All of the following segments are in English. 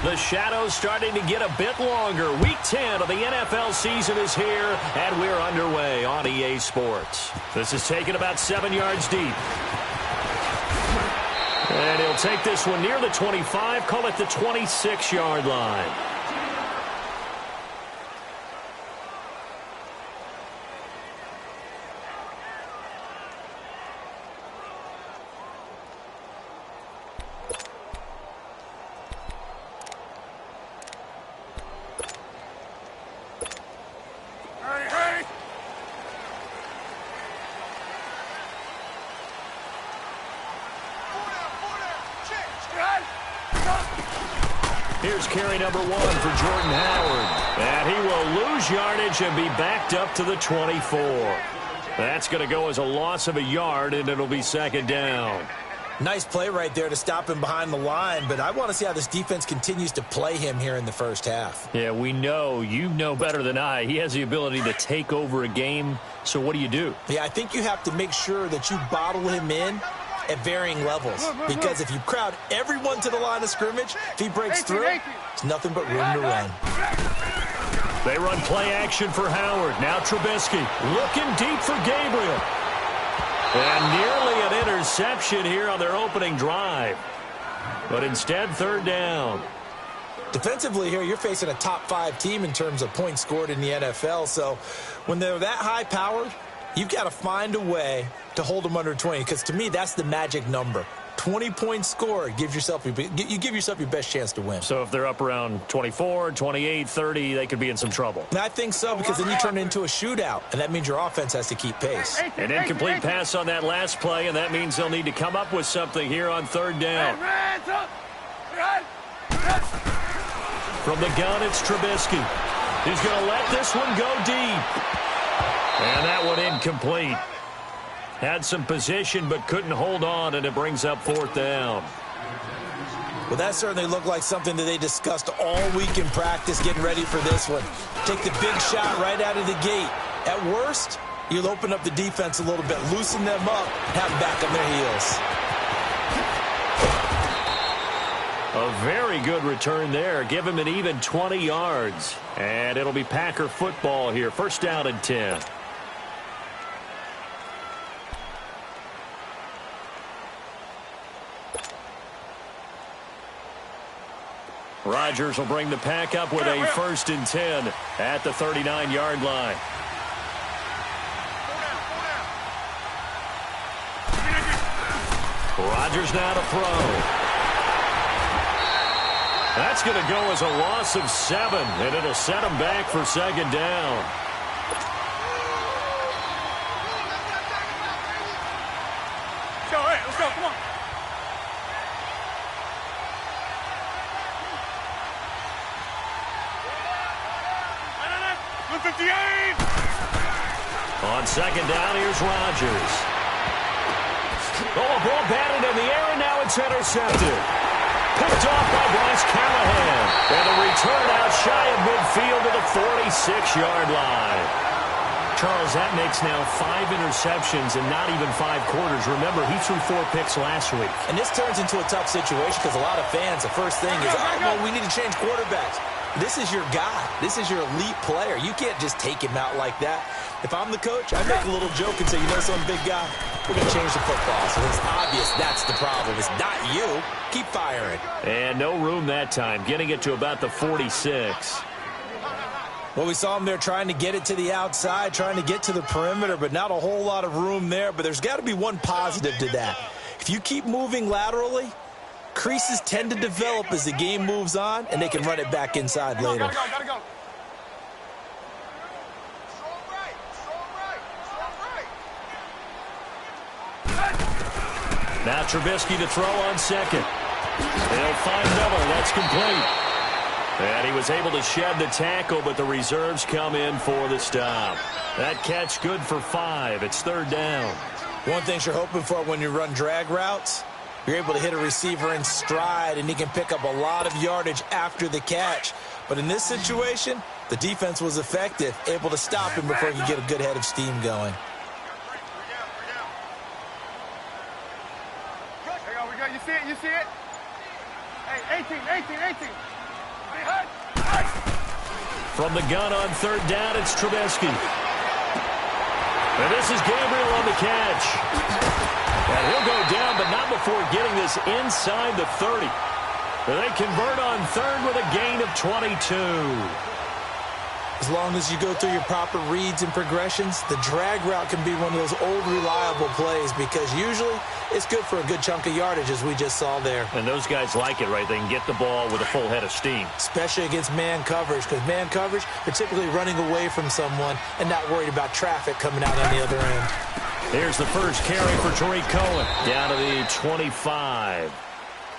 The shadow's starting to get a bit longer. Week 10 of the NFL season is here, and we're underway on EA Sports. This is taken about 7 yards deep. And he'll take this one near the 25, call it the 26-yard line. Here's carry number 1 for Jordan Howard. And he will lose yardage and be backed up to the 24. That's going to go as a loss of a yard, and it'll be second down. Nice play right there to stop him behind the line, but I want to see how this defense continues to play him here in the first half. Yeah, we know. You know better than I. He has the ability to take over a game, so what do you do? Yeah, I think you have to make sure that you bottle him in at varying levels, because if you crowd everyone to the line of scrimmage, if he breaks through, there's nothing but room to run. They run play action for Howard. Now Trubisky looking deep for Gabriel. And nearly an interception here on their opening drive. But instead, third down. Defensively here, you're facing a top 5 team in terms of points scored in the NFL. So when they're that high-powered, you've got to find a way to hold them under 20. Because to me, that's the magic number. 20 points scored, you give yourself your best chance to win. So if they're up around 24, 28, 30, they could be in some trouble. And I think so, because then you turn it into a shootout, and that means your offense has to keep pace. An incomplete pass on that last play, and that means they'll need to come up with something here on third down. From the gun, it's Trubisky. He's going to let this one go deep. And that one incomplete. Had some position but couldn't hold on, and it brings up fourth down. Well, that certainly looked like something that they discussed all week in practice getting ready for this one. Take the big shot right out of the gate. At worst, you'll open up the defense a little bit, loosen them up, have them back on their heels. A very good return there. Give him an even 20 yards. And it'll be Packer football here. First down and 10. Rodgers will bring the pack up with a first and 10 at the 39-yard line. Rodgers now to throw. That's going to go as a loss of 7, and it'll set him back for second down. Let's go, come on. 58. On second down, here's Rodgers. Oh, a ball batted in the air, and now it's intercepted. Picked off by Bryce Callahan. And a return out shy of midfield to the 46-yard line. Charles, that makes now 5 interceptions in not even 5 quarters. Remember, he threw 4 picks last week. And this turns into a tough situation because a lot of fans, the first thing is, oh, well, we need to change quarterbacks. This is your guy. This is your elite player. You can't just take him out like that. If I'm the coach, I make a little joke and say, you know something, big guy? We're going to change the football. So it's obvious that's the problem. It's not you. Keep firing. And no room that time. Getting it to about the 46. Well, we saw him there trying to get it to the outside, trying to get to the perimeter, but not a whole lot of room there. But there's got to be one positive to that. If you keep moving laterally, creases tend to develop as the game moves on, and they can run it back inside later. Gotta go. Now Trubisky to throw on second. They'll find Miller. That's complete. And he was able to shed the tackle, but the reserves come in for the stop. That catch good for 5. It's third down. One thing you're hoping for when you run drag routes, you're able to hit a receiver in stride, and he can pick up a lot of yardage after the catch. But in this situation, the defense was effective, able to stop him before he could get a good head of steam going. You see it? Hey, 18. From the gun on third down, it's Trubisky. And this is Gabriel on the catch. And he'll go down, but not before getting this inside the 30. They convert on third with a gain of 22. As long as you go through your proper reads and progressions, the drag route can be one of those old reliable plays because usually it's good for a good chunk of yardage, as we just saw there. And those guys like it, right? They can get the ball with a full head of steam. Especially against man coverage, because man coverage, they're typically running away from someone and not worried about traffic coming out on the other end. Here's the first carry for Tariq Cohen. Down to the 25.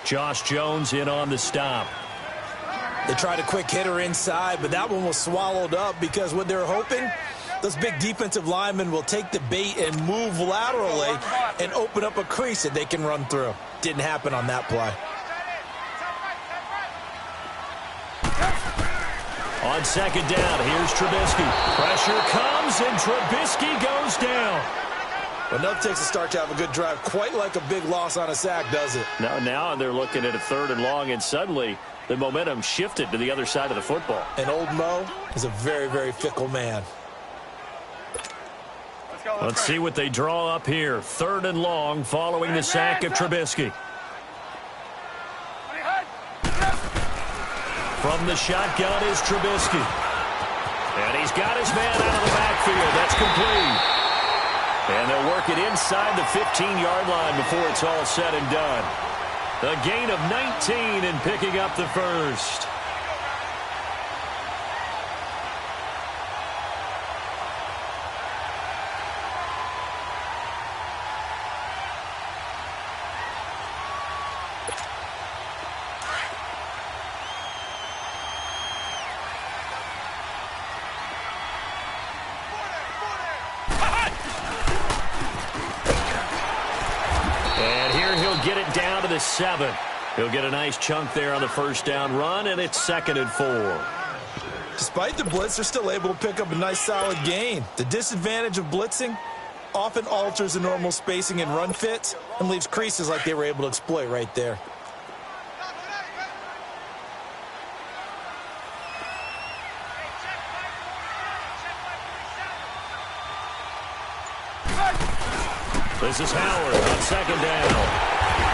Josh Jones in on the stop. They tried a quick hitter inside, but that one was swallowed up because what they're hoping, those big defensive linemen will take the bait and move laterally and open up a crease that they can run through. Didn't happen on that play. On second down, here's Trubisky. Pressure comes, and Trubisky goes down. Well, enough takes a start to have a good drive. Quite like a big loss on a sack, does it? Now they're looking at a third and long, and suddenly the momentum shifted to the other side of the football. And old Mo is a very, very fickle man. Let's see what they draw up here. Third and long following the sack of Trubisky. From the shotgun is Trubisky. And he's got his man out of the backfield. That's complete. And they'll work it inside the 15-yard line before it's all said and done. A gain of 19 and picking up the first. Get it down to the 7. He'll get a nice chunk there on the first down run, and it's 2nd and 4. Despite the blitz, they're still able to pick up a nice solid gain. The disadvantage of blitzing often alters the normal spacing and run fits and leaves creases like they were able to exploit right there. This is Howard on second down.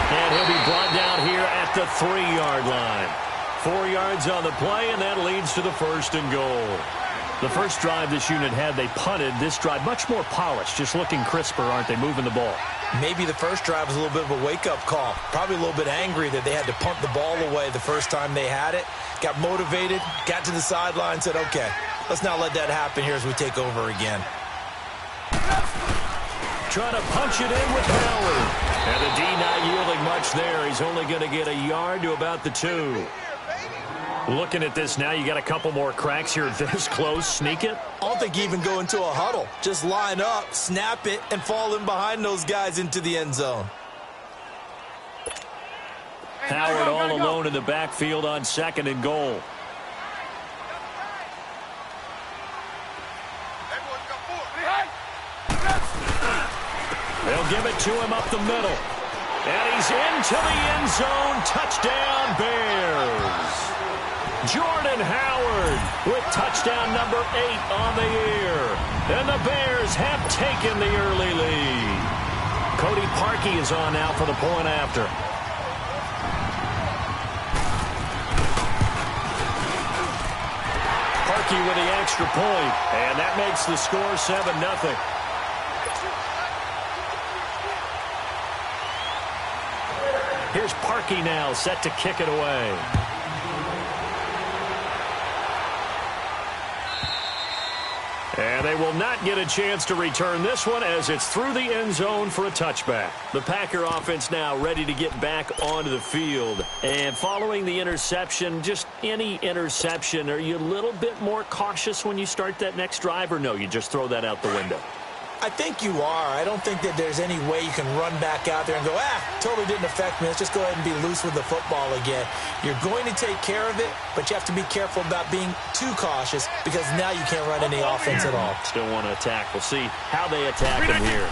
And he'll be brought down here at the 3-yard line. 4 yards on the play, and that leads to the 1st and goal. The first drive this unit had, they punted. This drive, much more polished, just looking crisper, aren't they, moving the ball? Maybe the first drive was a little bit of a wake-up call. Probably a little bit angry that they had to punt the ball away the first time they had it. Got motivated, got to the sideline, said, okay, let's not let that happen here as we take over again. Trying to punch it in with Howard. And the D not yielding much there. He's only going to get a yard to about the 2. Looking at this now, you got a couple more cracks here this close. Sneak it? I don't think you even go into a huddle. Just line up, snap it, and fall in behind those guys into the end zone. Howard all alone in the backfield on 2nd and goal. They'll give it to him up the middle. And he's into the end zone. Touchdown, Bears. Jordan Howard with touchdown number 8 on the year. And the Bears have taken the early lead. Cody Parkey is on now for the point after. Parkey with the extra point. And that makes the score 7-0. Here's Parkey now, set to kick it away. And they will not get a chance to return this one as it's through the end zone for a touchback. The Packer offense now ready to get back onto the field. And following the interception, just any interception, are you a little bit more cautious when you start that next drive, or no, you just throw that out the window? I think you are. I don't think that there's any way you can run back out there and go, totally didn't affect me. Let's just go ahead and be loose with the football again. You're going to take care of it, but you have to be careful about being too cautious because now you can't run any offense at all. Still want to attack. We'll see how they attack him here.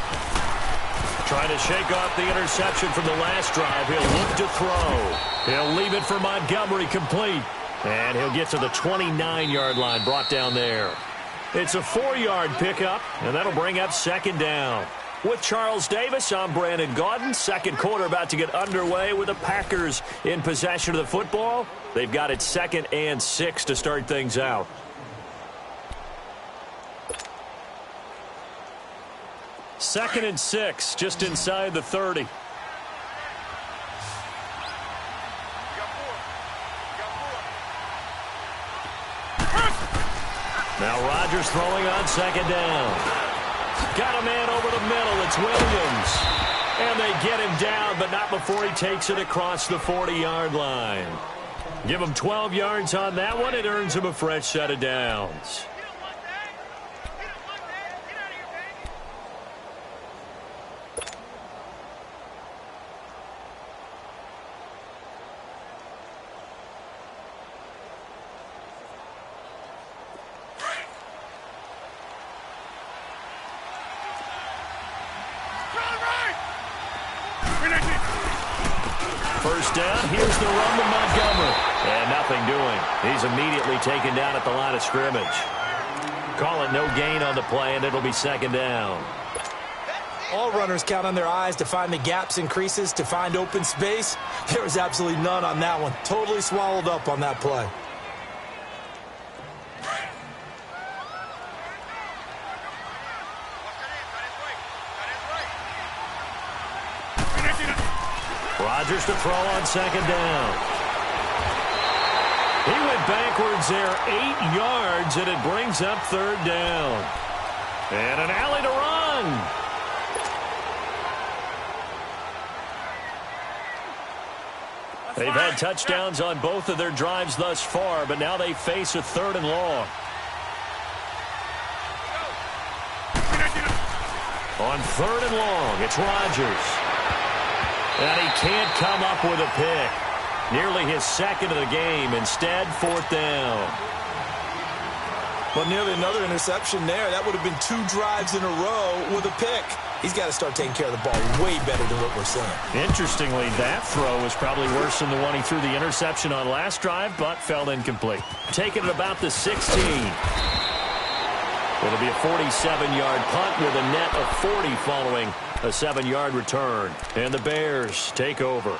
Trying to shake off the interception from the last drive. He'll look to throw. He'll leave it for Montgomery complete. And he'll get to the 29-yard line, brought down there. It's a 4-yard pickup, and that'll bring up second down. With Charles Davis, I'm Brandon Gaudin. Second quarter about to get underway with the Packers in possession of the football. They've got it 2nd and 6 to start things out. Second and 6, just inside the 30. Now Rodgers throwing on second down. Got a man over the middle. It's Williams. And they get him down, but not before he takes it across the 40-yard line. Give him 12 yards on that one. It earns him a fresh set of downs. First down, here's the run to Montgomery. And nothing doing. He's immediately taken down at the line of scrimmage. Call it no gain on the play, and it'll be second down. All runners count on their eyes to find the gaps and creases, to find open space. There was absolutely none on that one. Totally swallowed up on that play. Rodgers to throw on second down. He went backwards there 8 yards, and it brings up third down. And an alley to run. They've had touchdowns on both of their drives thus far, but now they face a 3rd and long. On 3rd and long, it's Rodgers. And he can't come up with a pick. Nearly his 2nd of the game. Instead, 4th down. Well, nearly another interception there. That would have been 2 drives in a row with a pick. He's got to start taking care of the ball way better than what we're seeing. Interestingly, that throw was probably worse than the one he threw the interception on last drive, but fell incomplete. Taking it about the 16. It'll be a 47-yard punt with a net of 40 following a 7-yard return. And the Bears take over.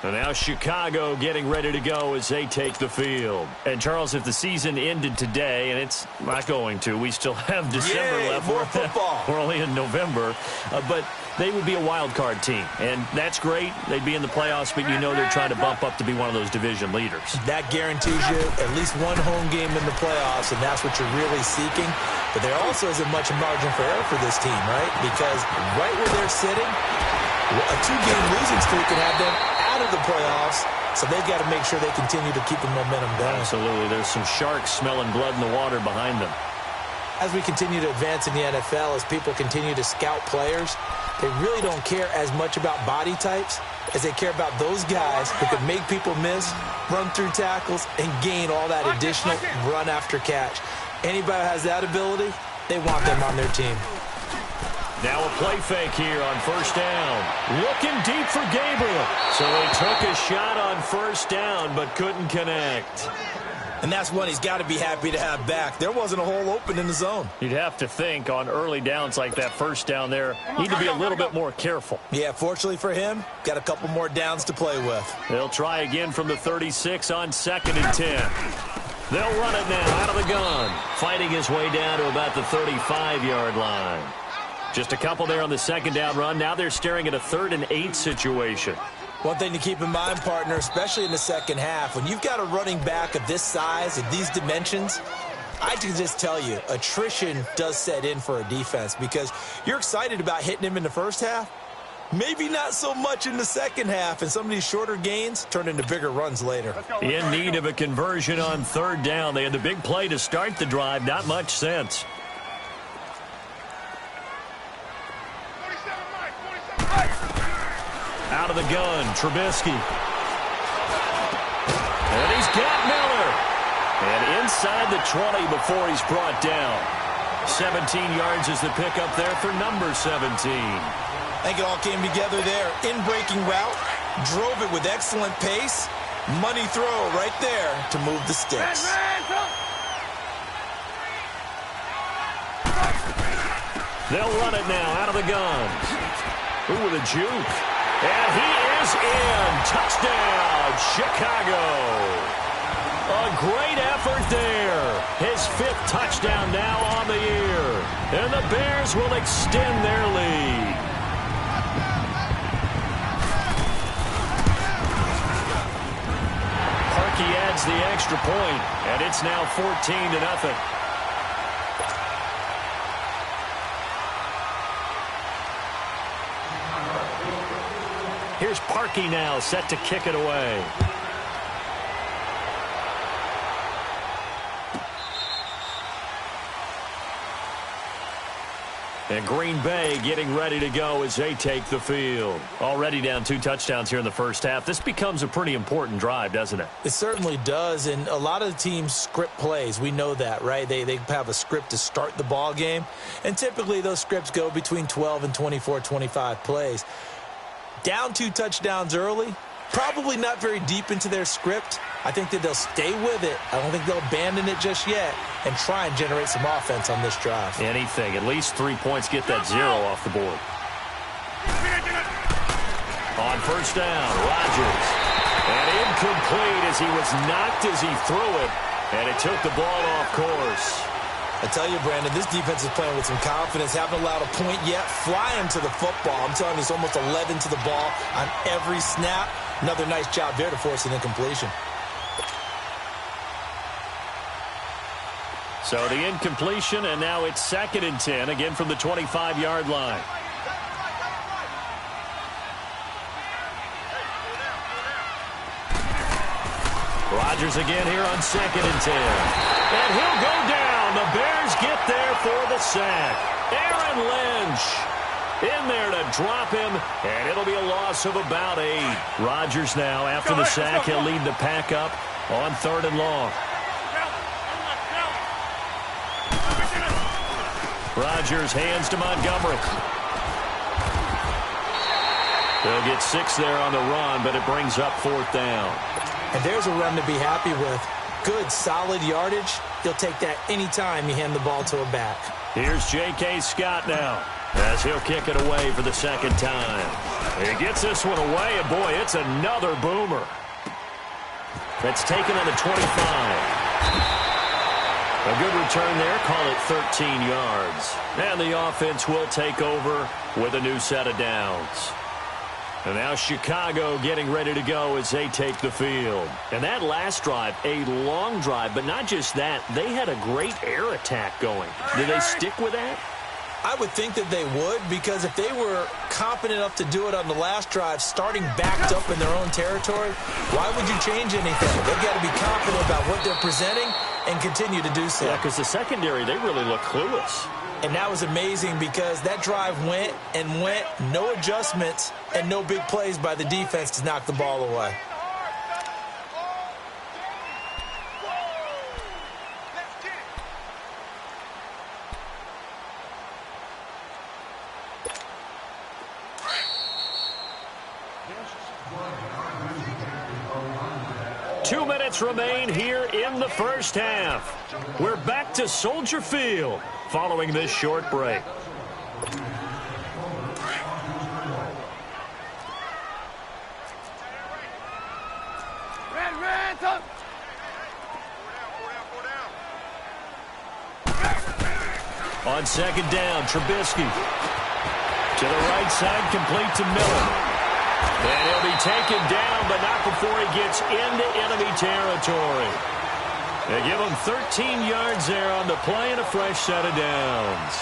And now Chicago getting ready to go as they take the field. And, Charles, if the season ended today, and it's not going to, we still have December left. More football. We're only in November. But they would be a wild card team. And that's great. They'd be in the playoffs, but you know they're trying to bump up to be one of those division leaders. That guarantees you at least one home game in the playoffs, and that's what you're really seeking. But there also isn't much margin for error for this team, right? Because right where they're sitting, a 2-game losing streak could have them out of the playoffs, so they've got to make sure they continue to keep the momentum going. Absolutely. There's some sharks smelling blood in the water behind them. As we continue to advance in the NFL, as people continue to scout players, they really don't care as much about body types as they care about those guys who can make people miss, run through tackles, and gain all that additional run after catch. Anybody who has that ability, they want them on their team. Now a play fake here on first down. Looking deep for Gabriel. So they took a shot on first down but couldn't connect. And that's one he's got to be happy to have back. There wasn't a hole open in the zone. You'd have to think on early downs like that first down there, need to be a little bit more careful. Yeah, fortunately for him, got a couple more downs to play with. They'll try again from the 36 on 2nd and 10. They'll run it now out of the gun. Fighting his way down to about the 35-yard line. Just a couple there on the 2nd down run. Now they're staring at a 3rd and 8 situation. One thing to keep in mind, partner, especially in the second half, when you've got a running back of this size and these dimensions, I can just tell you, attrition does set in for a defense because you're excited about hitting him in the first half. Maybe not so much in the second half, and some of these shorter gains turn into bigger runs later. In need of a conversion on 3rd down. They had the big play to start the drive. Not much sense. Out of the gun, Trubisky. And he's got Miller. And inside the 20 before he's brought down. 17 yards is the pickup there for number 17. I think it all came together there. In-breaking route, drove it with excellent pace, Money throw right there to move the sticks. They'll run it now out of the gun. Ooh, with a juke. And he is in. Touchdown, Chicago. A great effort there. His 5th touchdown now on the year. And the Bears will extend their lead. Parkey adds the extra point, and it's now 14-0. Here's Parkey now, set to kick it away. And Green Bay getting ready to go as they take the field. Already down 2 touchdowns here in the first half. This becomes a pretty important drive, doesn't it? It certainly does, and a lot of the teams script plays. We know that, right? They have a script to start the ball game, and typically those scripts go between 12 and 24, 25 plays. Down 2 touchdowns early, probably not very deep into their script. I think that they'll stay with it. I don't think they'll abandon it just yet and try and generate some offense on this drive. Anything. At least 3 points, get that 0 off the board. On first down, Rodgers. And incomplete as he was knocked as he threw it. And it took the ball off course. I tell you, Brandon, this defense is playing with some confidence. Haven't allowed a point yet. Flying to the football. I'm telling you, it's almost 11 to the ball on every snap. Another nice job there to force an incompletion. So the incompletion, and now it's 2nd and 10, again from the 25-yard line. Rodgers again here on 2nd and 10. And he'll go down. The Bears get there for the sack. Aaron Lynch in there to drop him, and it'll be a loss of about 8. Rodgers now, after the sack, he'll lead the pack up on 3rd and long. Rodgers hands to Montgomery. They'll get 6 there on the run, but it brings up 4th down. And there's a run to be happy with. Good, solid yardage. He'll take that anytime you hand the ball to a back. Here's J.K. Scott now, as he'll kick it away for the 2nd time. He gets this one away, and boy, it's another boomer. That's taken on the 25. A good return there, call it 13 yards. And the offense will take over with a new set of downs. And now Chicago getting ready to go as they take the field. And that last drive, a long drive, but not just that. They had a great air attack going. Do they stick with that? I would think that they would, because if they were confident enough to do it on the last drive, starting backed up in their own territory, why would you change anything? They've got to be confident about what they're presenting and continue to do so. Yeah, because the secondary, they really look clueless. And that was amazing because that drive went and went, no adjustments and no big plays by the defense to knock the ball away. Two minutes remain here in the first half. We're back to Soldier Field following this short break. On 2nd down, Trubisky to the right side, complete to Miller. And he'll be taken down, but not before he gets into enemy territory. They give him 13 yards there on the play and a fresh set of downs.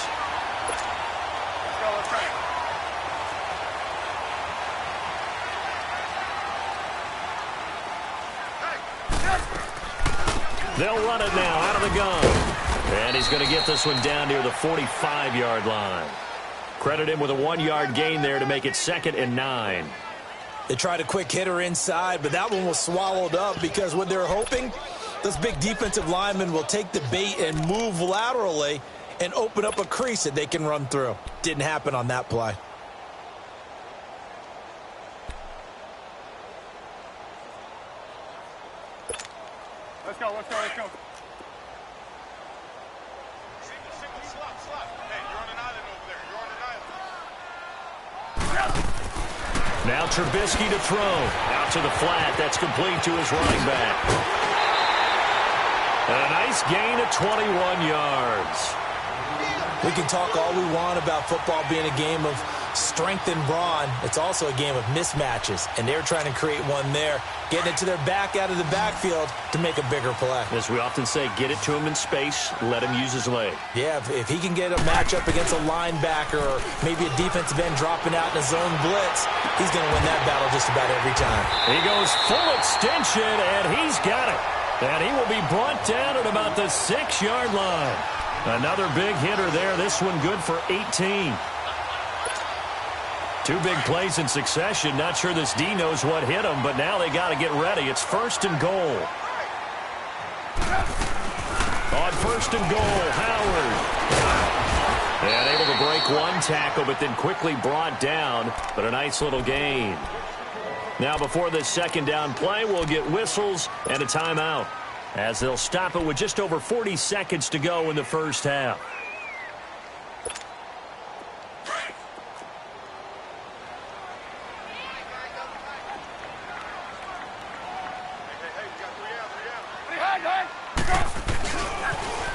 They'll run it now out of the gun. And he's going to get this one down near the 45-yard line. Credit him with a 1-yard gain there to make it 2nd and 9. They tried a quick hitter inside, but that one was swallowed up because what they're hoping, those big defensive linemen will take the bait and move laterally and open up a crease that they can run through. Didn't happen on that play. Let's go. Single, slot. Hey, you're on an island over there. You're on an island. Now Trubisky to throw. Out to the flat. That's complete to his running back. And a nice gain of 21 yards. We can talk all we want about football being a game of strength and brawn. It's also a game of mismatches, and they're trying to create one there, getting it to their back out of the backfield to make a bigger play. As we often say, get it to him in space, let him use his leg. Yeah, if he can get a matchup against a linebacker or maybe a defensive end dropping out in a zone blitz, he's going to win that battle just about every time. He goes full extension, and he's got it. And he will be brought down at about the 6-yard line. Another big hitter there. This one good for 18. Two big plays in succession. Not sure this D knows what hit him, but now they got to get ready. It's 1st and goal. On 1st and goal, Howard. And able to break one tackle, but then quickly brought down. But a nice little gain. Now before this 2nd down play, we'll get whistles and a timeout, as they'll stop it with just over 40 seconds to go in the first half.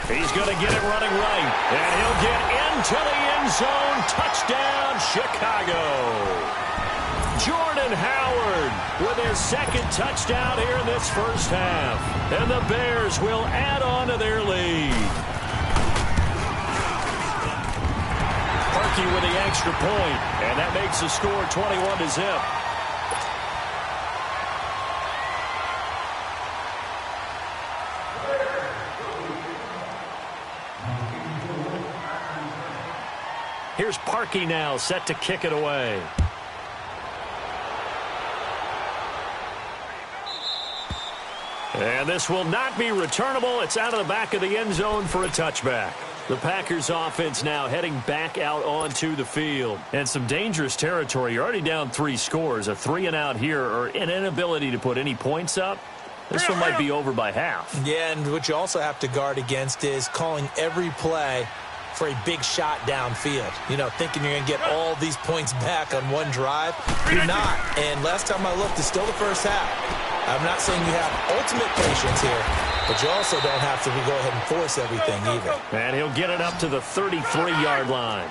He's going to get it running right, and he'll get into the end zone. Touchdown, Chicago. Jordan Howard with his 2nd touchdown here in this first half. And the Bears will add on to their lead. Parkey with the extra point, and that makes the score 21-0. Here's Parkey now, set to kick it away. And this will not be returnable. It's out of the back of the end zone for a touchback. The Packers offense now heading back out onto the field. And some dangerous territory. You're already down 3 scores. A 3-and-out here, or an inability to put any points up. This one might be over by half. Yeah, and what you also have to guard against is calling every play for a big shot downfield. You know, thinking you're going to get all these points back on one drive. You're not. And last time I looked, it's still the first half. I'm not saying you have ultimate patience here, but you also don't have to go ahead and force everything either. And he'll get it up to the 33-yard line.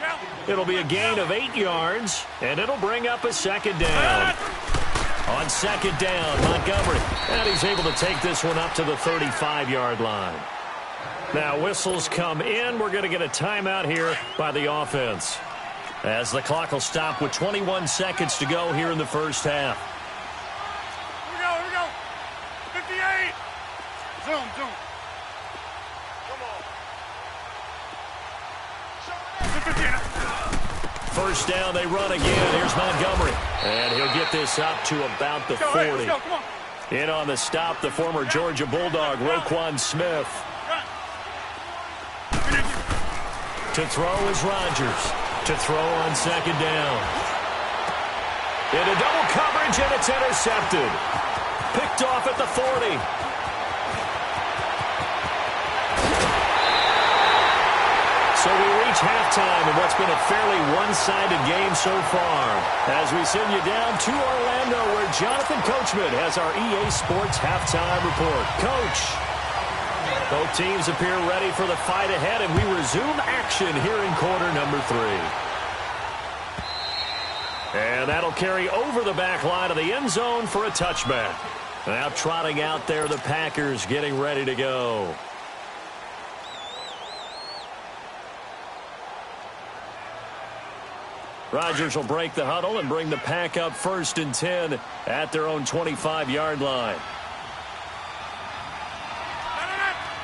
It'll be a gain of 8 yards, and it'll bring up a 2nd down. On 2nd down, Montgomery. And he's able to take this one up to the 35-yard line. Now whistles come in. We're going to get a timeout here by the offense, as the clock will stop with 21 seconds to go here in the first half. Here we go. 58. Zoom. Come on. 1st down, they run again. Here's Montgomery. And he'll get this up to about the 40. Let's go. Come on. In on the stop, the former Georgia Bulldog, Roquan Smith. To throw is Rodgers. To throw on 2nd down. Into double coverage, and it's intercepted. Picked off at the 40. So we reach halftime in what's been a fairly one-sided game so far, as we send you down to Orlando, where Jonathan Coachman has our EA Sports halftime report. Coach, both teams appear ready for the fight ahead, and we resume action here in quarter number 3. And that'll carry over the back line of the end zone for a touchback. Now trotting out there, the Packers getting ready to go. Rodgers will break the huddle and bring the Pack up 1st and 10 at their own 25-yard line.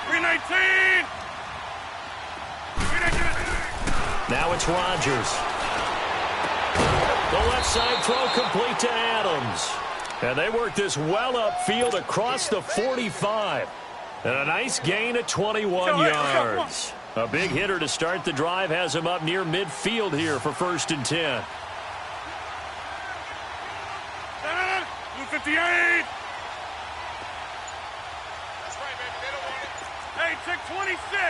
319. Now it's Rodgers. The left side throw complete to Adams. And they work this well upfield across the 45. And a nice gain of 21 yards. A big hitter to start the drive has him up near midfield here for 1st and 10. 58. Hey, check 26.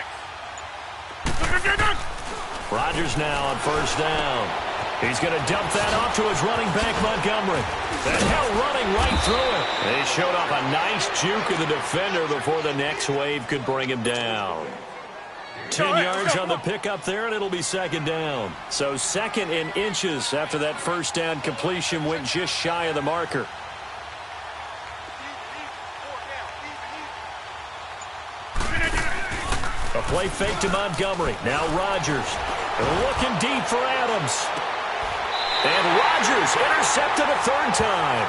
Rodgers now on first down. He's going to dump that off to his running back, Montgomery. The hell running right through it. They showed off a nice juke of the defender before the next wave could bring him down. 10 yards on the pickup there, and it'll be second down. So second in inches after that first down completion went just shy of the marker. A play fake to Montgomery. Now Rodgers. Looking deep for Adams. And Rodgers intercepted a third time.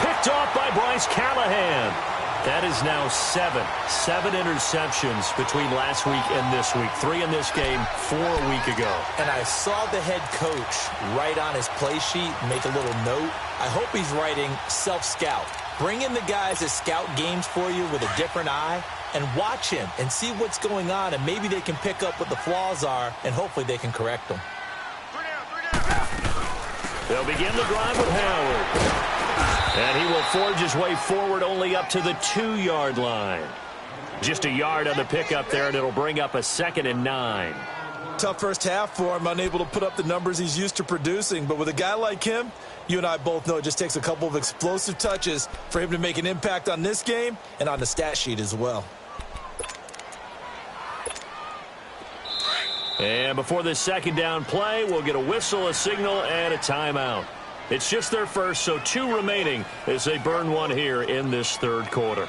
Picked off by Bryce Callahan. That is now seven interceptions between last week and this week. 3 in this game, 4 a week ago. And I saw the head coach write on his play sheet, make a little note. I hope he's writing self-scout. Bring in the guys that scout games for you with a different eye and watch him and see what's going on, and maybe they can pick up what the flaws are, and hopefully they can correct them. They'll begin the drive with Howard. And he will forge his way forward only up to the 2-yard line. Just a yard on the pickup there, and it'll bring up a 2nd and 9. Tough first half for him, unable to put up the numbers he's used to producing. But with a guy like him, you and I both know it just takes a couple of explosive touches for him to make an impact on this game and on the stat sheet as well. And before this second down play, we'll get a whistle, a signal, and a timeout. It's just their first, so 2 remaining as they burn one here in this third quarter.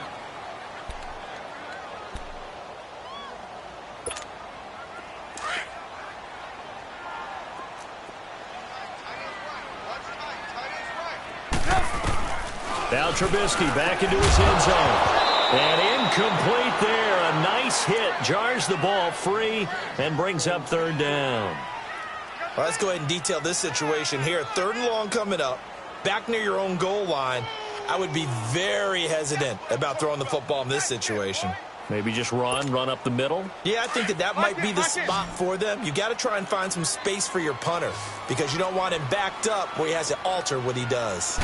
Now Trubisky back into his end zone. And incomplete there. A nice hit. Jars the ball free and brings up third down. Well, let's go ahead and detail this situation here. 3rd and long coming up. Back near your own goal line. I would be very hesitant about throwing the football in this situation. Maybe just run up the middle? Yeah, I think that might be the spot for them. You got to try and find some space for your punter because you don't want him backed up where he has to alter what he does.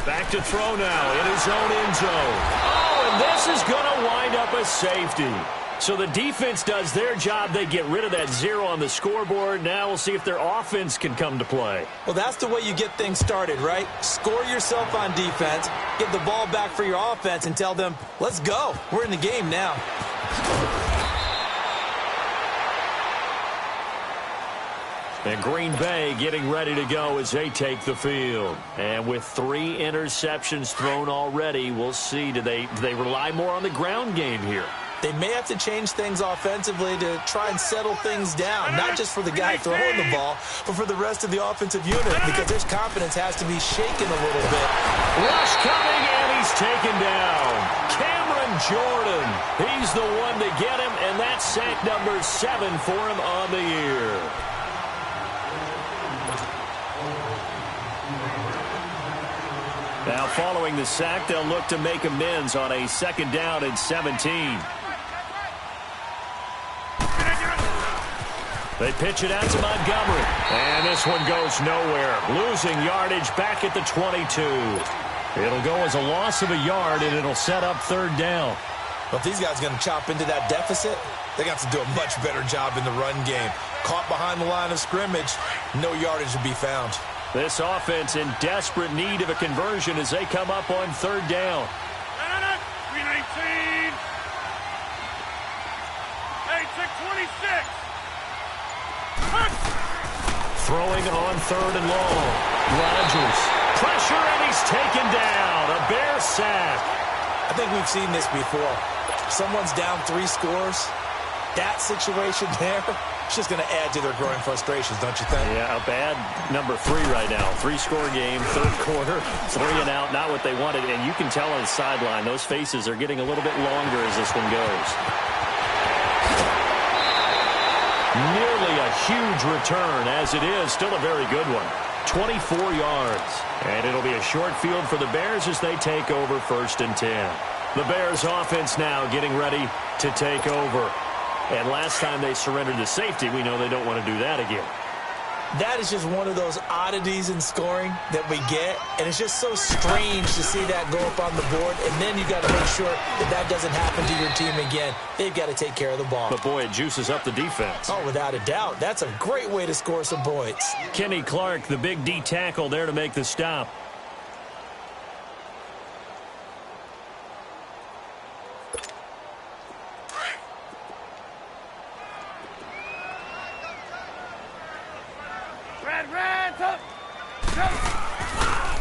Back to throw now in his own end zone. Oh, and this is going to wind up a safety. So the defense does their job. They get rid of that 0 on the scoreboard. Now we'll see if their offense can come to play. Well, that's the way you get things started, right? Score yourself on defense, get the ball back for your offense, and tell them, let's go. We're in the game now. And Green Bay getting ready to go as they take the field. And with 3 interceptions thrown already, we'll see. Do they rely more on the ground game here? They may have to change things offensively to try and settle things down, not just for the guy throwing the ball, but for the rest of the offensive unit, because their confidence has to be shaken a little bit. Rush coming, and he's taken down. Cameron Jordan, he's the one to get him, and that's sack number 7 for him on the year. Now following the sack, they'll look to make amends on a 2nd down and 17. They pitch it out to Montgomery. And this one goes nowhere. Losing yardage back at the 22. It'll go as a loss of a yard, and it'll set up 3rd down. Well, if these guys are going to chop into that deficit, they got to do a much better job in the run game. Caught behind the line of scrimmage, no yardage to be found. This offense in desperate need of a conversion as they come up on 3rd down. 319. Hey, check 26. Throwing on 3rd and long. Rodgers. Pressure, and he's taken down. A Bear sack. I think we've seen this before. Someone's down 3 scores. That situation there, it's just going to add to their growing frustrations, don't you think? Yeah, a bad number 3 right now. 3-score game, 3rd quarter, 3 and out, not what they wanted. And you can tell on the sideline, those faces are getting a little bit longer as this one goes. Nearly a huge return, as it is. Still a very good one. 24 yards. And it'll be a short field for the Bears as they take over 1st and 10. The Bears offense now getting ready to take over. And last time they surrendered to safety, we know they don't want to do that again. That is just one of those oddities in scoring that we get, and it's just so strange to see that go up on the board, and then you got to make sure that that doesn't happen to your team again. They've got to take care of the ball. But, boy, it juices up the defense. Oh, without a doubt. That's a great way to score some points. Kenny Clark, the big D tackle there to make the stop.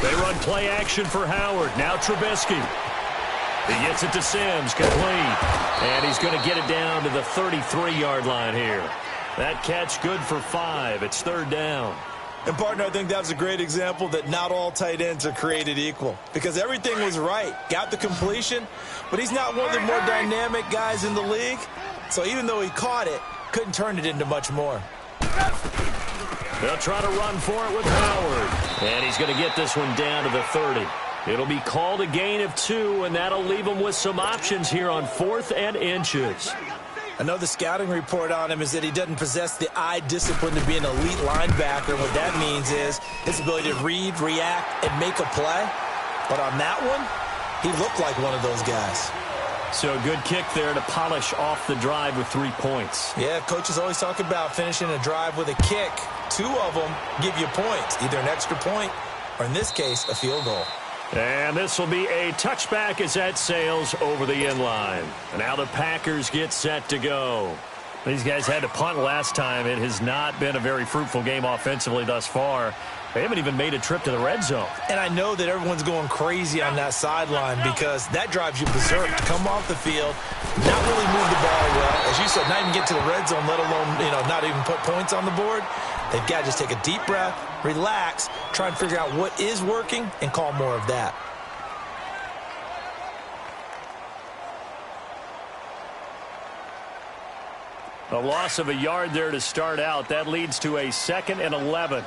They run play action for Howard. Now Trubisky. He gets it to Sims, complete. And he's going to get it down to the 33-yard line here. That catch good for 5. It's third down. And, partner, I think that was a great example that not all tight ends are created equal. Because everything was right. Got the completion, but he's not one of the more dynamic guys in the league. So even though he caught it, couldn't turn it into much more. They'll try to run for it with Howard. And he's going to get this one down to the 30. It'll be called a gain of 2, and that'll leave him with some options here on 4th and inches. I know the scouting report on him is that he doesn't possess the eye discipline to be an elite linebacker. What that means is his ability to read, react, and make a play. But on that one, he looked like one of those guys. So a good kick there to polish off the drive with 3 points. Yeah, coaches always talk about finishing a drive with a kick. 2 of them give you points, either an extra point or, in this case, a field goal. And this will be a touchback as that sails over the end line. And now the Packers get set to go. These guys had to punt last time. It has not been a very fruitful game offensively thus far. They haven't even made a trip to the red zone. And I know that everyone's going crazy on that sideline because that drives you berserk. Come off the field, not really move the ball well. As you said, not even get to the red zone, let alone, not even put points on the board. They've got to just take a deep breath, relax, try and figure out what is working, and call more of that. A loss of a yard there to start out. That leads to a 2nd and 11.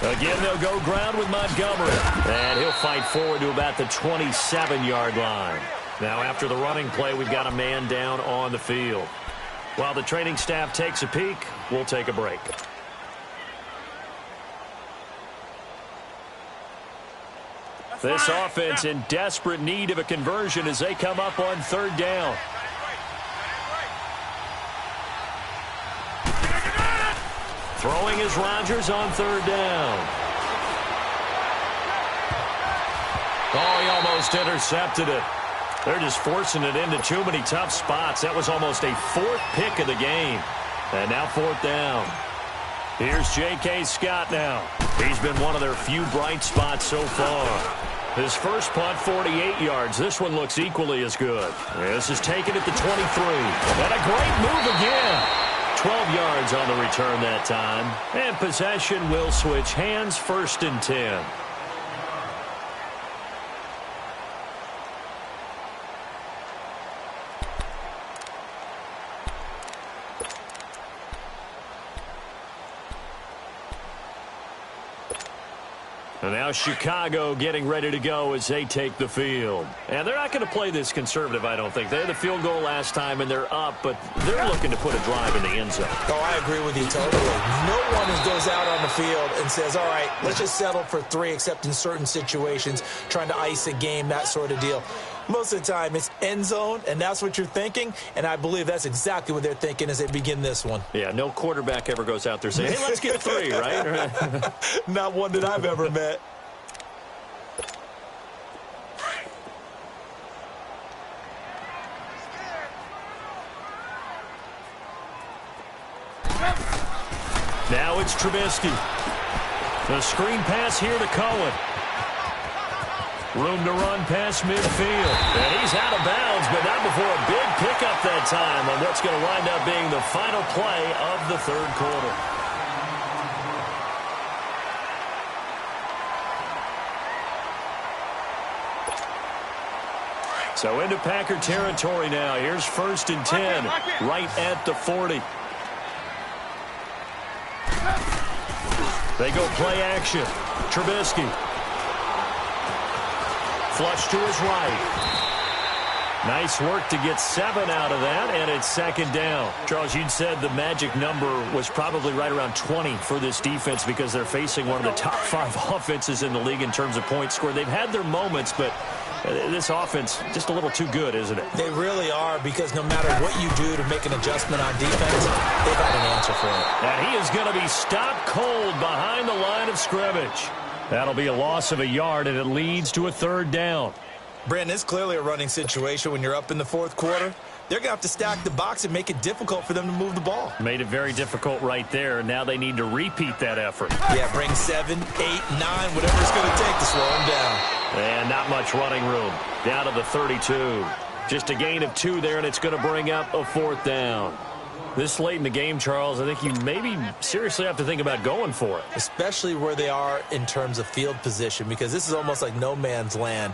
Again, they'll go ground with Montgomery. And he'll fight forward to about the 27-yard line. Now, after the running play, we've got a man down on the field. While the training staff takes a peek, we'll take a break. This offense in desperate need of a conversion as they come up on 3rd down. Throwing is Rodgers on 3rd down. Oh, he almost intercepted it. They're just forcing it into too many tough spots. That was almost a 4th pick of the game. And now 4th down. Here's J.K. Scott now. He's been one of their few bright spots so far. His first punt, 48 yards. This one looks equally as good. This is taken at the 23. And a great move again. 12 yards on the return that time. And possession will switch hands, 1st and 10. And now Chicago getting ready to go as they take the field. And they're not going to play this conservative, I don't think. They had the field goal last time, and they're up, but they're looking to put a drive in the end zone. Oh, I agree with you totally. No one goes out on the field and says, all right, let's just settle for 3, except in certain situations, trying to ice a game, that sort of deal. Most of the time, it's end zone, and that's what you're thinking, and I believe that's exactly what they're thinking as they begin this one. Yeah, no quarterback ever goes out there saying, hey, let's get 3, right? Not one that I've ever met. Now it's Trubisky. The screen pass here to Cohen. Room to run past midfield. And he's out of bounds, but not before a big pickup that time on what's going to wind up being the final play of the 3rd quarter. So into Packer territory now. Here's 1st and 10, right at the 40. They go play action. Trubisky. flush to his right. Nice work to get 7 out of that, and it's second down. Charles, you'd said the magic number was probably right around 20 for this defense because they're facing one of the top 5 offenses in the league in terms of points scored. They've had their moments, but this offense just a little too good, isn't it? They really are, because no matter what you do to make an adjustment on defense, they've got an answer for it. And he is going to be stopped cold behind the line of scrimmage. That'll be a loss of a yard, and it leads to a third down. Brandon, it's clearly a running situation when you're up in the fourth quarter. They're going to have to stack the box and make it difficult for them to move the ball. Made it very difficult right there. Now they need to repeat that effort. Yeah, bring 7, 8, 9, whatever it's going to take to slow them down. And not much running room. Down to the 32. Just a gain of 2 there, and it's going to bring up a fourth down. This late in the game, Charles, I think you maybe seriously have to think about going for it. Especially where they are in terms of field position, because this is almost like no man's land.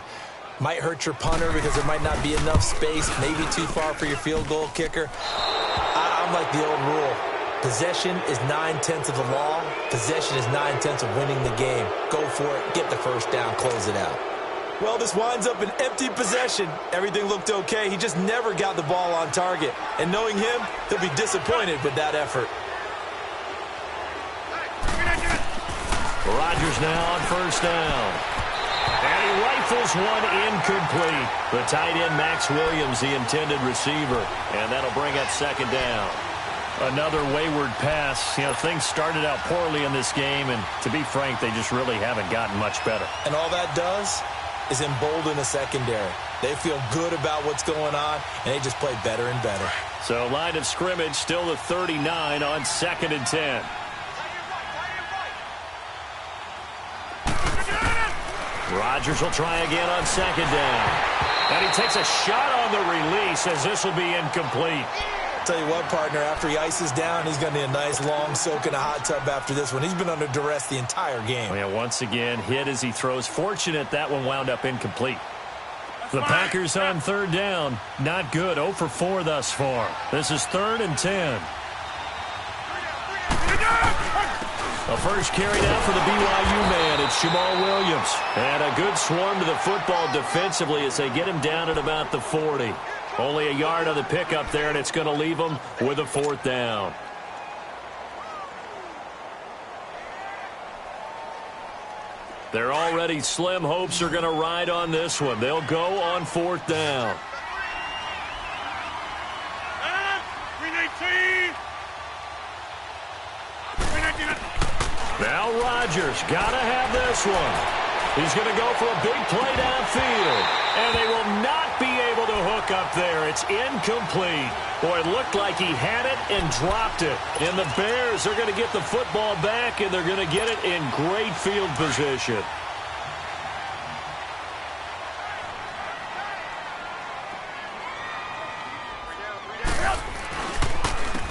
Might hurt your punter because there might not be enough space, maybe too far for your field goal kicker. I'm like the old rule. Possession is 9/10 of the law. Possession is 9/10 of winning the game. Go for it, get the first down, close it out. Well, this winds up an empty possession. Everything looked okay. He just never got the ball on target. And knowing him, he'll be disappointed with that effort. Rodgers now on first down. And he rifles one incomplete. The tight end, Max Williams, the intended receiver. And that'll bring up second down. Another wayward pass. You know, things started out poorly in this game, and to be frank, they just really haven't gotten much better. And all that does is embolden a secondary. They feel good about what's going on, and they just play better and better. So line of scrimmage still the 39 on 2nd and 10. Rodgers will try again on second down. And he takes a shot on the release as this will be incomplete. Tell you what, partner, after he ices down, he's going to need a nice long soak in a hot tub after this one. He's been under duress the entire game. Yeah, once again, hit as he throws. Fortunate that one wound up incomplete. The Packers on third down. Not good. 0 for 4 thus far. This is 3rd and 10. A first carry down for the BYU man. It's Jamal Williams. And a good swarm to the football defensively as they get him down at about the 40. Only a yard on the pickup there, and it's going to leave them with a fourth down. Their already slim hopes are going to ride on this one. They'll go on fourth down. 319. Now Rodgers got to have this one. He's going to go for a big play downfield. And they will not be able to hook up there. It's incomplete. Boy, it looked like he had it and dropped it. And the Bears are going to get the football back, and they're going to get it in great field position.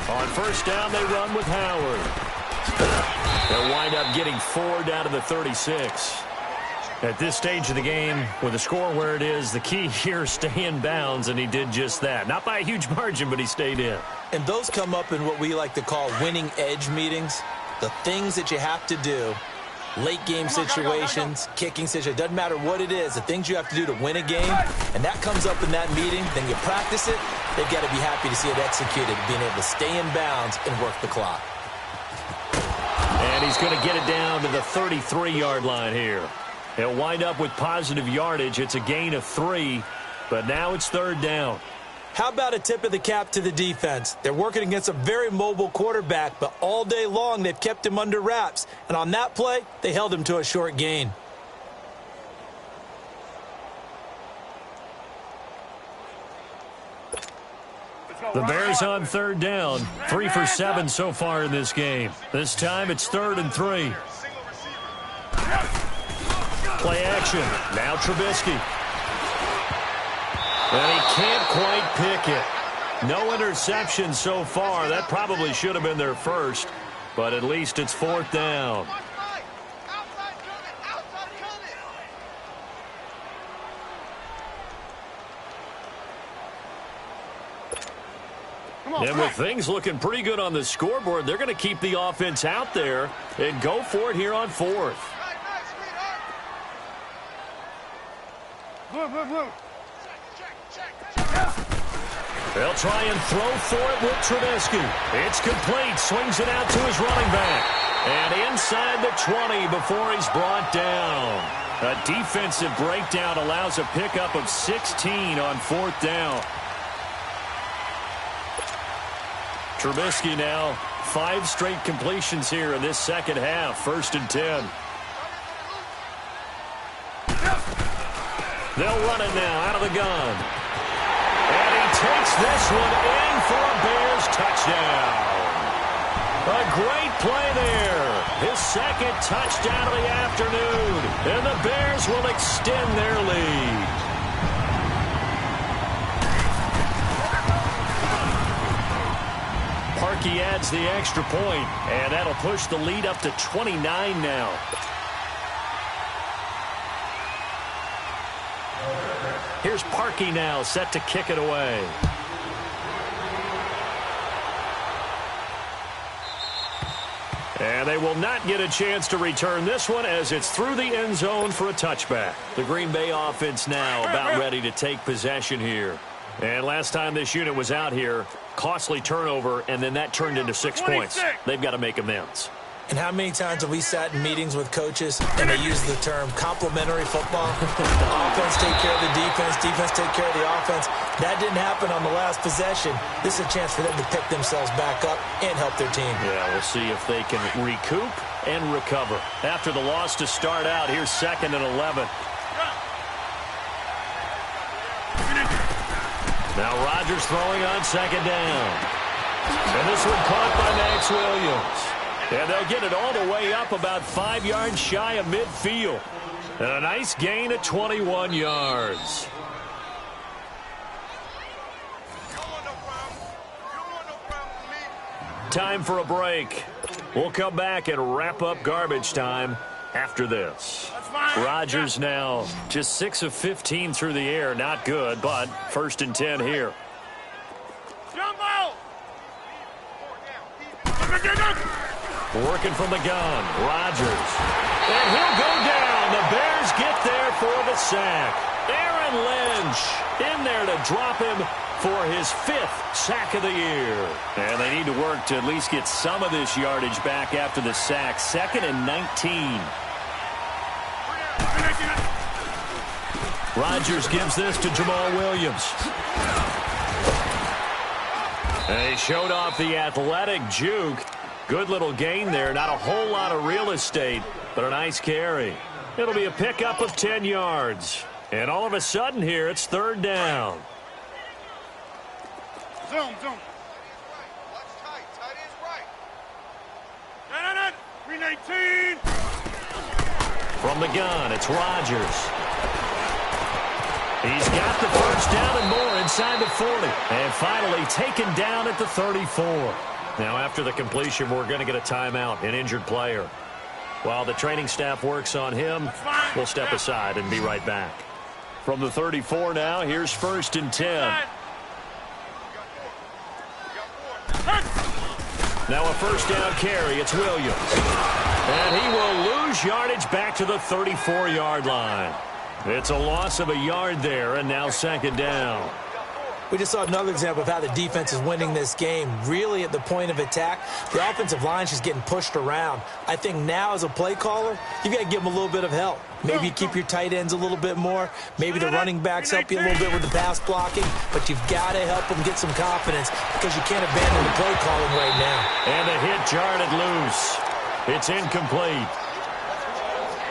On first down, they run with Howard. They'll wind up getting 4 down to the 36. At this stage of the game, with the score where it is, the key here is stay in bounds, and he did just that. Not by a huge margin, but he stayed in. And those come up in what we like to call winning edge meetings. The things that you have to do, late game situations, kicking situations, doesn't matter what it is, the things you have to do to win a game, and that comes up in that meeting, then you practice it, they've got to be happy to see it executed, being able to stay in bounds and work the clock. And he's going to get it down to the 33-yard line here. He'll wind up with positive yardage. It's a gain of 3, but now it's third down. How about a tip of the cap to the defense? They're working against a very mobile quarterback, but all day long they've kept him under wraps. And on that play, they held him to a short gain. The Bears on third down. 3 for 7 so far in this game. This time it's 3rd and 3. Play action. Now Trubisky. And he can't quite pick it. No interception so far. That probably should have been their first, but at least it's 4th down. And with things looking pretty good on the scoreboard, they're going to keep the offense out there and go for it here on 4th. They'll try and throw for it with Trubisky. It's complete. Swings it out to his running back. And inside the 20 before he's brought down. A defensive breakdown allows a pickup of 16 on 4th down. Trubisky now 5 straight completions here in this second half. 1st and 10. They'll run it now out of the gun. And he takes this one in for a Bears touchdown. A great play there. His 2nd touchdown of the afternoon. And the Bears will extend their lead. Parkey adds the extra point, and that'll push the lead up to 29 now. Here's Parkey now, set to kick it away. And they will not get a chance to return this one as it's through the end zone for a touchback. The Green Bay offense now about ready to take possession here. And last time this unit was out here, costly turnover, and then that turned into 6 points. They've got to make amends. And how many times have we sat in meetings with coaches and they use the term complementary football? Offense take care of the defense, defense take care of the offense. That didn't happen on the last possession. This is a chance for them to pick themselves back up and help their team. Yeah, we'll see if they can recoup and recover. After the loss to start out, here's 2nd and 11. Now Rodgers throwing on 2nd down. And this one caught by Max Williams. And they'll get it all the way up about 5 yards shy of midfield. And a nice gain of 21 yards. Time for a break. We'll come back and wrap up garbage time after this. Rodgers now just 6 of 15 through the air. Not good, but 1st and 10 here. Working from the gun, Rodgers. And he'll go down. The Bears get there for the sack. Aaron Lynch in there to drop him for his 5th sack of the year. And they need to work to at least get some of this yardage back after the sack. 2nd and 19. Rodgers gives this to Jamal Williams. And he showed off the athletic juke. Good little gain there. Not a whole lot of real estate, but a nice carry. It'll be a pickup of 10 yards. And all of a sudden here, it's 3rd down. Zoom. Watch tight. Tight is right. 319. From the gun, it's Rodgers. He's got the 1st down and more inside the 40. And finally taken down at the 34. Now, after the completion, we're going to get a timeout, an injured player. While the training staff works on him, we'll step aside and be right back. From the 34 now, here's 1st and 10. Now a 1st down carry. It's Williams. And he will lose yardage back to the 34-yard line. It's a loss of a yard there, and now 2nd down. We just saw another example of how the defense is winning this game. Really at the point of attack, the offensive line's just getting pushed around. I think now as a play caller, you got to give them a little bit of help. Maybe you keep your tight ends a little bit more. Maybe the running backs help you a little bit with the pass blocking. But you've got to help them get some confidence because you can't abandon the play calling right now. And the hit jarred loose. It's incomplete.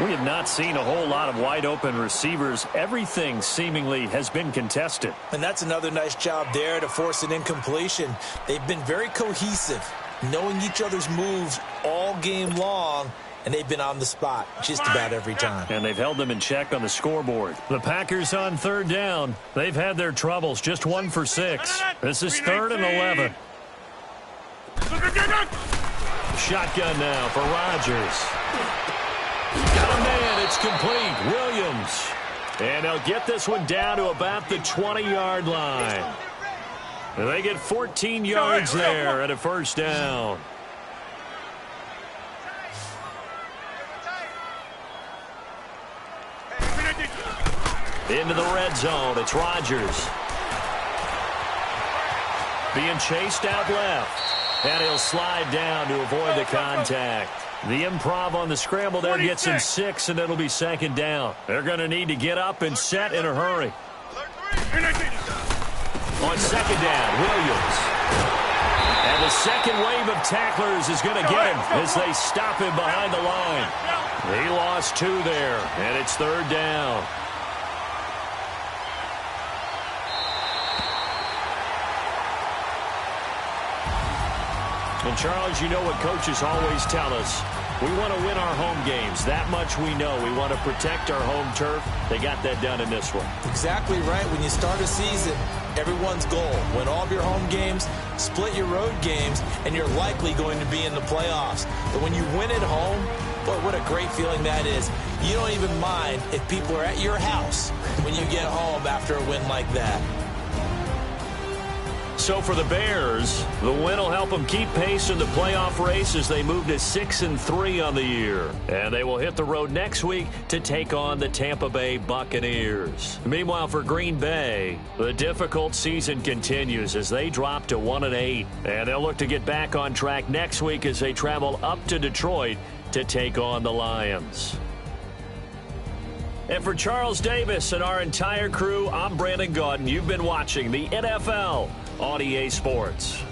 We have not seen a whole lot of wide-open receivers. Everything seemingly has been contested. And that's another nice job there to force an incompletion. They've been very cohesive, knowing each other's moves all game long, and they've been on the spot just about every time. And they've held them in check on the scoreboard. The Packers on 3rd down. They've had their troubles, just 1 for 6. This is 3rd and 11. Shotgun now for Rodgers. Got a man, it's complete. Williams. And they'll get this one down to about the 20-yard line. And they get 14 yards there at a 1st down. Into the red zone, it's Rodgers. Being chased out left. And he'll slide down to avoid the contact. The improv on the scramble there gets him 6, and it'll be second down. They're going to need to get up and set in a hurry. On second down, Williams. And the second wave of tacklers is going to get him as they stop him behind the line. He lost 2 there, and it's third down. And, Charles, you know what coaches always tell us. We want to win our home games. That much we know. We want to protect our home turf. They got that done in this one. Exactly right. When you start a season, everyone's goal, win all of your home games, split your road games, and you're likely going to be in the playoffs. But when you win at home, boy, what a great feeling that is. You don't even mind if people are at your house when you get home after a win like that. So for the Bears, the win will help them keep pace in the playoff race as they move to 6-3 on the year. And they will hit the road next week to take on the Tampa Bay Buccaneers. Meanwhile, for Green Bay, the difficult season continues as they drop to 1-8. And they'll look to get back on track next week as they travel up to Detroit to take on the Lions. And for Charles Davis and our entire crew, I'm Brandon Gaudin. You've been watching the NFL on EA Sports.